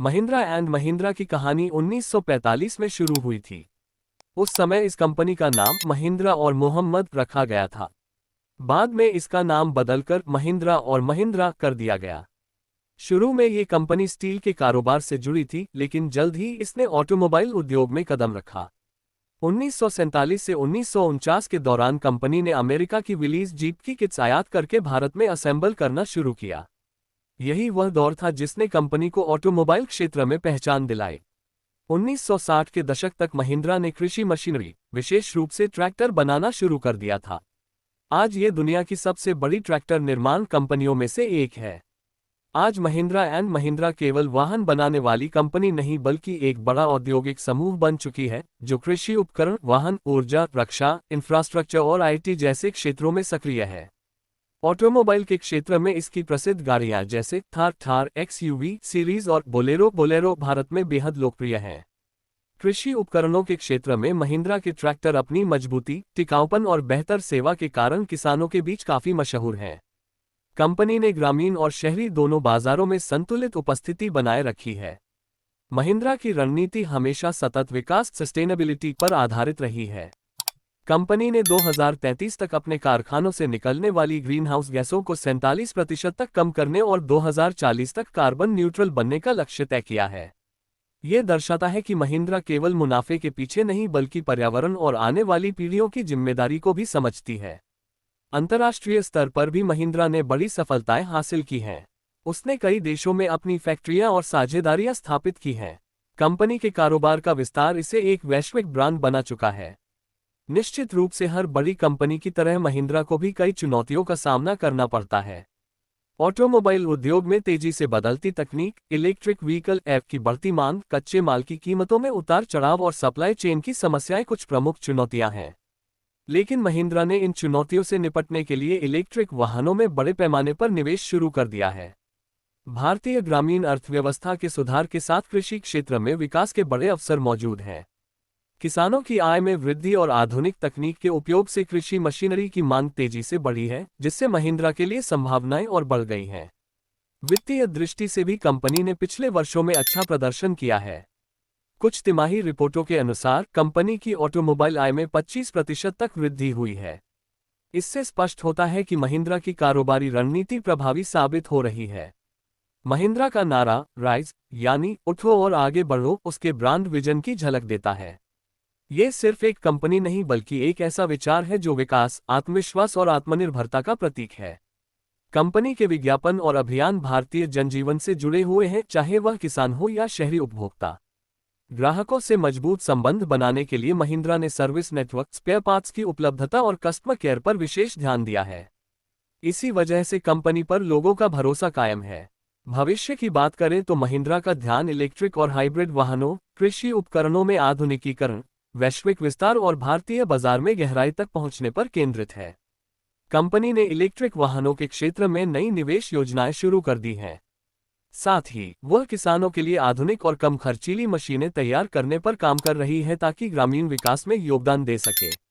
Mahindra and Mahindra की कहानी 1945 में शुरू हुई थी। उस समय इस कंपनी का नाम महिंद्रा और मोहम्मद रखा गया था। बाद में इसका नाम बदलकर महिंद्रा और महिंद्रा कर दिया गया। शुरू में ये कंपनी स्टील के कारोबार से जुड़ी थी, लेकिन जल्द ही इसने ऑटोमोबाइल उद्योग में कदम रखा। 1947 से 1949 के दौरान कंपनी ने अमेरिका की विलीज जीप की किट्स आयात करके भारत में असेंबल करना शुरू किया। यही वह दौर था जिसने कंपनी को ऑटोमोबाइल क्षेत्र में पहचान दिलाई। 1960 के दशक तक महिंद्रा ने कृषि मशीनरी, विशेष रूप से ट्रैक्टर बनाना शुरू कर दिया था। आज ये दुनिया की सबसे बड़ी ट्रैक्टर निर्माण कंपनियों में से एक है। आज महिंद्रा एंड महिंद्रा केवल वाहन बनाने वाली कंपनी नहीं बल्कि एक बड़ा औद्योगिक समूह बन चुकी है, जो कृषि उपकरण, वाहन, ऊर्जा, रक्षा, इंफ्रास्ट्रक्चर और आईटी जैसे क्षेत्रों में सक्रिय है। ऑटोमोबाइल के क्षेत्र में इसकी प्रसिद्ध गाड़ियां जैसे थार एक्सयूवी सीरीज और बोलेरो भारत में बेहद लोकप्रिय हैं। कृषि उपकरणों के क्षेत्र में महिंद्रा के ट्रैक्टर अपनी मजबूती, टिकाऊपन और बेहतर सेवा के कारण किसानों के बीच काफी मशहूर हैं। कंपनी ने ग्रामीण और शहरी दोनों बाजारों में संतुलित उपस्थिति बनाए रखी है। महिंद्रा की रणनीति हमेशा सतत विकास, सस्टेनेबिलिटी पर आधारित रही है। कंपनी ने 2033 तक अपने कारखानों से निकलने वाली ग्रीनहाउस गैसों को 47% तक कम करने और 2040 तक कार्बन न्यूट्रल बनने का लक्ष्य तय किया है। ये दर्शाता है कि महिंद्रा केवल मुनाफे के पीछे नहीं बल्कि पर्यावरण और आने वाली पीढ़ियों की जिम्मेदारी को भी समझती है। अंतर्राष्ट्रीय स्तर पर भी महिंद्रा ने बड़ी सफलताएं हासिल की हैं। उसने कई देशों में अपनी फैक्ट्रियां और साझेदारियां स्थापित की हैं। कंपनी के कारोबार का विस्तार इसे एक वैश्विक ब्रांड बना चुका है। निश्चित रूप से हर बड़ी कंपनी की तरह महिंद्रा को भी कई चुनौतियों का सामना करना पड़ता है। ऑटोमोबाइल उद्योग में तेजी से बदलती तकनीक, इलेक्ट्रिक व्हीकल ऐप की बढ़ती मांग, कच्चे माल की कीमतों में उतार चढ़ाव और सप्लाई चेन की समस्याएं कुछ प्रमुख चुनौतियां हैं। लेकिन महिंद्रा ने इन चुनौतियों से निपटने के लिए इलेक्ट्रिक वाहनों में बड़े पैमाने पर निवेश शुरू कर दिया है। भारतीय ग्रामीण अर्थव्यवस्था के सुधार के साथ कृषि क्षेत्र में विकास के बड़े अवसर मौजूद हैं। किसानों की आय में वृद्धि और आधुनिक तकनीक के उपयोग से कृषि मशीनरी की मांग तेजी से बढ़ी है, जिससे महिंद्रा के लिए संभावनाएं और बढ़ गई हैं। वित्तीय दृष्टि से भी कंपनी ने पिछले वर्षों में अच्छा प्रदर्शन किया है। कुछ तिमाही रिपोर्टों के अनुसार कंपनी की ऑटोमोबाइल आय में 25% तक वृद्धि हुई है। इससे स्पष्ट होता है कि महिंद्रा की कारोबारी रणनीति प्रभावी साबित हो रही है। महिंद्रा का नारा राइज यानी उठो और आगे बढ़ो उसके ब्रांड विजन की झलक देता है। ये सिर्फ एक कंपनी नहीं बल्कि एक ऐसा विचार है जो विकास, आत्मविश्वास और आत्मनिर्भरता का प्रतीक है। कंपनी के विज्ञापन और अभियान भारतीय जनजीवन से जुड़े हुए हैं, चाहे वह किसान हो या शहरी उपभोक्ता। ग्राहकों से मजबूत संबंध बनाने के लिए महिंद्रा ने सर्विस नेटवर्क, स्पेयर पार्ट्स की उपलब्धता और कस्टमर केयर पर विशेष ध्यान दिया है। इसी वजह से कंपनी पर लोगों का भरोसा कायम है। भविष्य की बात करें तो महिंद्रा का ध्यान इलेक्ट्रिक और हाइब्रिड वाहनों, कृषि उपकरणों में आधुनिकीकरण, वैश्विक विस्तार और भारतीय बाजार में गहराई तक पहुंचने पर केंद्रित है। कंपनी ने इलेक्ट्रिक वाहनों के क्षेत्र में नई निवेश योजनाएं शुरू कर दी हैं। साथ ही वह किसानों के लिए आधुनिक और कम खर्चीली मशीनें तैयार करने पर काम कर रही है ताकि ग्रामीण विकास में योगदान दे सके।